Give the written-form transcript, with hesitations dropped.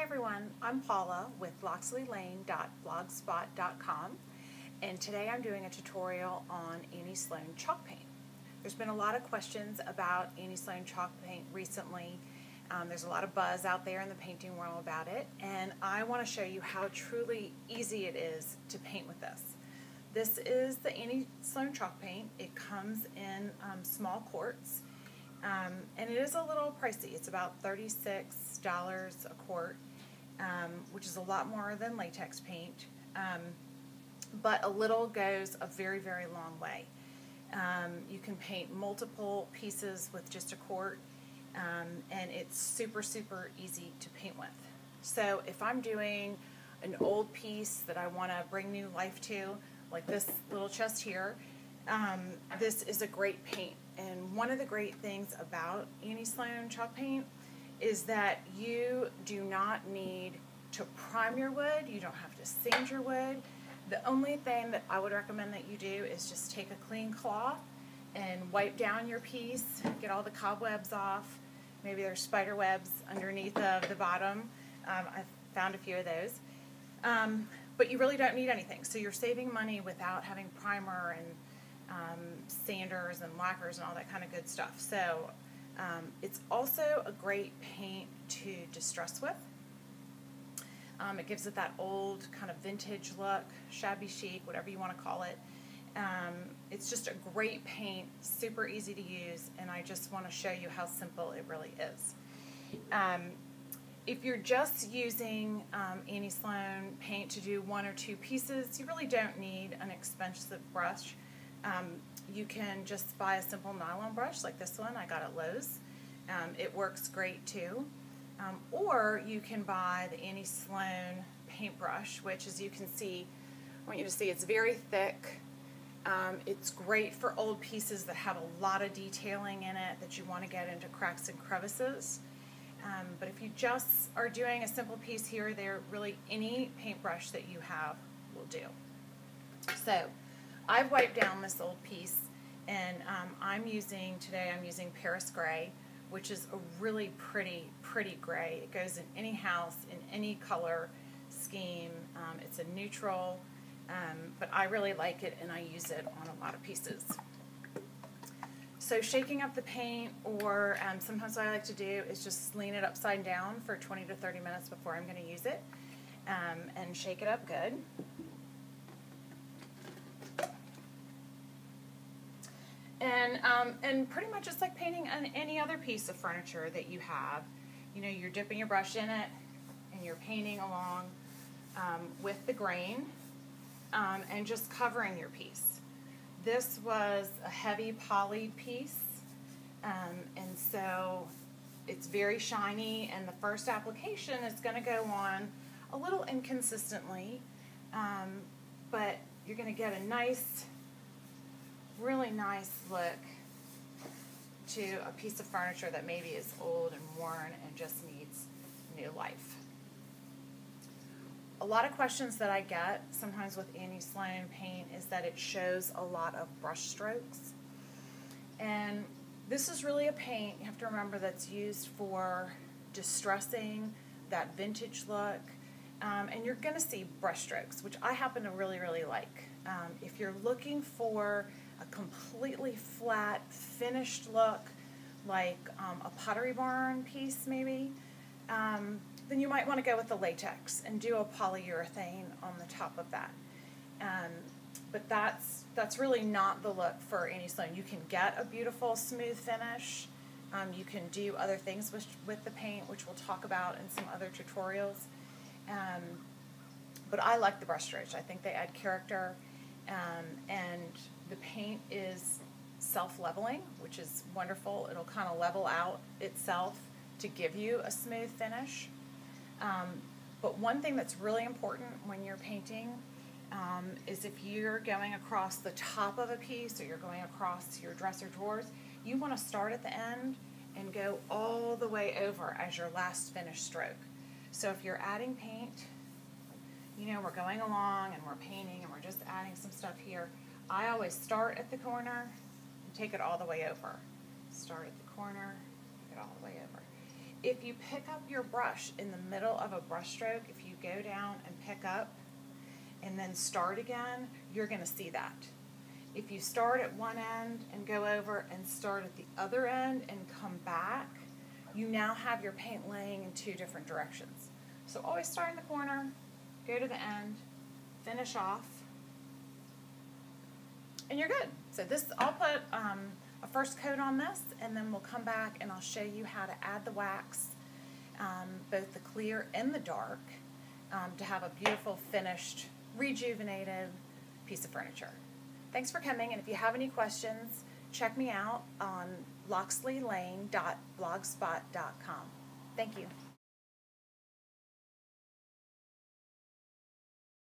everyone, I'm Paula with locksley.blogspot.com, and today I'm doing a tutorial on Annie Sloan chalk paint. There's been a lot of questions about Annie Sloan chalk paint recently. There's a lot of buzz out there in the painting world about it, and I want to show you how truly easy it is to paint with this. This is the Annie Sloan chalk paint. It comes in small quarts. And it is a little pricey. It's about $36 a quart, which is a lot more than latex paint, but a little goes a very, very long way. You can paint multiple pieces with just a quart, and it's super, super easy to paint with. So if I'm doing an old piece that I want to bring new life to, like this little chest here, this is a great paint. And one of the great things about Annie Sloan chalk paint is that you do not need to prime your wood. You don't have to sand your wood. The only thing that I would recommend that you do is just take a clean cloth and wipe down your piece, get all the cobwebs off. Maybe there's spider webs underneath of the bottom. I've found a few of those. But you really don't need anything. So you're saving money without having primer and sanders and lacquers and all that kind of good stuff. So it's also a great paint to distress with. It gives it that old kind of vintage look, shabby chic, whatever you want to call it. It's just a great paint, super easy to use, and I just want to show you how simple it really is. If you're just using Annie Sloan paint to do one or two pieces, you really don't need an expensive brush. You can just buy a simple nylon brush like this one I got at Lowe's. It works great too. Or you can buy the Annie Sloan paintbrush, which, as you can see, I want you to see it's very thick. It's great for old pieces that have a lot of detailing in it that you want to get into cracks and crevices. But if you just are doing a simple piece here or there, really any paintbrush that you have will do. So I've wiped down this old piece, and I'm using Paris Gray, which is a really pretty gray. It goes in any house, in any color scheme. It's a neutral, but I really like it, and I use it on a lot of pieces. So shaking up the paint, or sometimes what I like to do is just lean it upside down for 20 to 30 minutes before I'm going to use it, and shake it up good. And pretty much it's like painting on any other piece of furniture that you have. You know, you're dipping your brush in it, and you're painting along with the grain, and just covering your piece. This was a heavy poly piece, and so it's very shiny, and the first application is going to go on a little inconsistently, but you're going to get a nice, really nice look to a piece of furniture that maybe is old and worn and just needs new life. A lot of questions that I get sometimes with Annie Sloan paint is that it shows a lot of brush strokes. And this is really a paint, you have to remember, that's used for distressing that vintage look. And you're going to see brush strokes, which I happen to really, really like. If you're looking for a completely flat, finished look, like a Pottery Barn piece maybe, then you might want to go with the latex and do a polyurethane on the top of that. But that's really not the look for Annie Sloan. You can get a beautiful smooth finish. You can do other things with the paint, which we'll talk about in some other tutorials. But I like the brush strokes. I think they add character, and the paint is self-leveling, which is wonderful. It'll kind of level out itself to give you a smooth finish. But one thing that's really important when you're painting is if you're going across the top of a piece or you're going across your dresser drawers, you want to start at the end and go all the way over as your last finished stroke. So if you're adding paint, you know, we're going along and we're painting and we're just adding some stuff here, I always start at the corner and take it all the way over. Start at the corner, take it all the way over. if you pick up your brush in the middle of a brush stroke, if you go down and pick up and then start again, you're going to see that. If you start at one end and go over and start at the other end and come back, you now have your paint laying in two different directions. So always start in the corner, go to the end, finish off, and you're good. So this, I'll put a first coat on this, and then we'll come back and I'll show you how to add the wax, both the clear and the dark, to have a beautiful finished, rejuvenated piece of furniture. Thanks for coming, and if you have any questions, check me out on locksleylane.blogspot.com. Thank you.